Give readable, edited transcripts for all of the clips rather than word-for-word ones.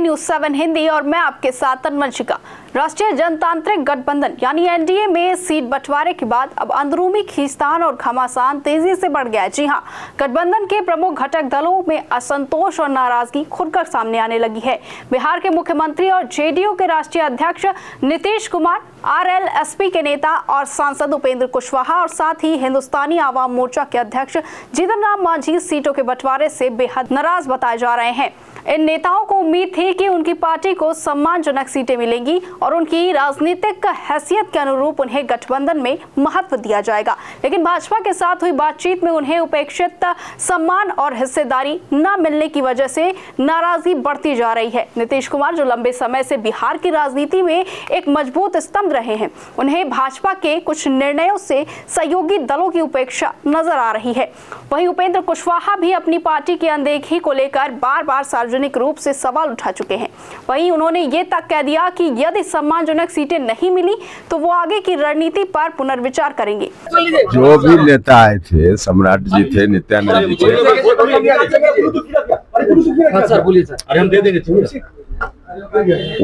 News 7 Hindi और मैं आपके साथ तन्वंशिका। राष्ट्रीय जनतांत्रिक गठबंधन यानी एनडीए में सीट बंटवारे के बाद अब अंदरूनी खींचतान और घमासान तेजी से बढ़ गया है। जी हां, गठबंधन के प्रमुख घटक दलों में असंतोष और नाराजगी खुलकर सामने आने लगी है। बिहार के मुख्यमंत्री और जेडीयू के राष्ट्रीय अध्यक्ष नीतीश कुमार, आरएलएसपी के नेता और सांसद उपेंद्र कुशवाहा और साथ ही हिंदुस्तानी आवाम मोर्चा के अध्यक्ष जीतन राम मांझी सीटों के बंटवारे से बेहद नाराज बताए जा रहे हैं। इन नेताओं को उम्मीद थी कि उनकी पार्टी को सम्मानजनक सीटें मिलेंगी और उनकी राजनीतिक हैसियत के अनुरूप उन्हें गठबंधन में महत्व दिया जाएगा, लेकिन भाजपा के साथ हुई बातचीत में उन्हें उपेक्षित सम्मान और हिस्सेदारी न मिलने की वजह से नाराजगी बढ़ती जा रही है। नीतीश कुमार, जो लंबे समय से बिहार की राजनीति में एक मजबूत स्तंभ रहे हैं, उन्हें भाजपा के कुछ निर्णयों से सहयोगी दलों की उपेक्षा नजर आ रही है। वहीं उपेंद्र कुशवाहा भी अपनी पार्टी की अनदेखी को लेकर बार बार सार्वजनिक रूप से सवाल उठा चुके हैं। वहीं उन्होंने ये तक कह दिया कि यदि सम्मानजनक सीटें नहीं मिली तो वो आगे की रणनीति पर पुनर्विचार करेंगे। जो भी नेता आए थे, सम्राट जी थे, नित्यानंद जी थे,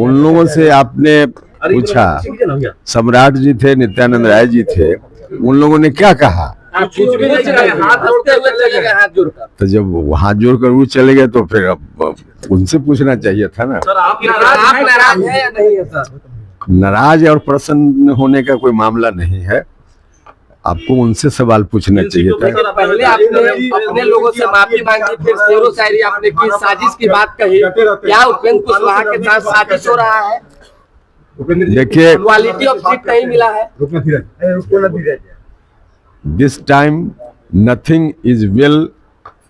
उन लोगों से आपने पूछा, सम्राट जी थे, नित्यानंद राय जी थे, उन लोगों ने क्या कहा? तो जब हाथ जोड़कर वो चले गए तो फिर अब उनसे पूछना चाहिए था ना। सर, आप नाराज हैं या नहीं है सर? नाराज और प्रसन्न होने का कोई मामला नहीं है, आपको उनसे सवाल पूछना चाहिए था। पहले आपने अपने लोगों से माफी मांगी, फिर शेरो शायरी आपने की, साजिश की बात कही। क्या उपेंद्र कुशवाहा के साथ साजिश हो रहा है? देखिए, क्वालिटी ऑफ सीट नहीं मिला है। This time nothing is well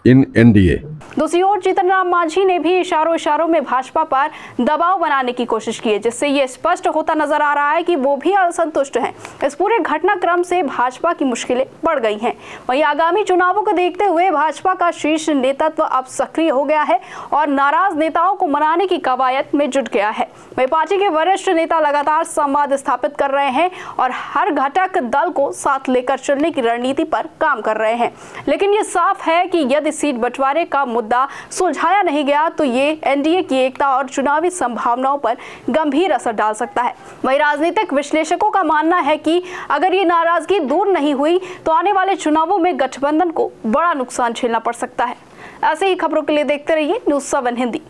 in NDA. दूसरी ओर जीतन राम मांझी ने भी इशारों में भाजपा पर दबाव बनाने की कोशिश की है, जिससे ये स्पष्ट होता नजर आ रहा है कि वो भी असंतुष्ट हैं। इस पूरे घटनाक्रम से भाजपा की मुश्किलें बढ़ गई हैं। वहीं आगामी चुनावों को देखते हुए भाजपा का शीर्ष नेतृत्व अब सक्रिय हो गया है और नाराज नेताओं को मनाने की कवायद में जुट गया है। वहीं पार्टी के वरिष्ठ नेता लगातार संवाद स्थापित कर रहे हैं और हर घटक दल को साथ लेकर चलने की रणनीति पर काम कर रहे हैं। लेकिन ये साफ है कि यदि सीट बंटवारे का मुद्दा सुलझाया नहीं गया तो ये एनडीए की एकता और चुनावी संभावनाओं पर गंभीर असर डाल सकता है। वहीं राजनीतिक विश्लेषकों का मानना है कि अगर ये नाराजगी दूर नहीं हुई तो आने वाले चुनावों में गठबंधन को बड़ा नुकसान झेलना पड़ सकता है। ऐसे ही खबरों के लिए देखते रहिए न्यूज़ 7 हिंदी।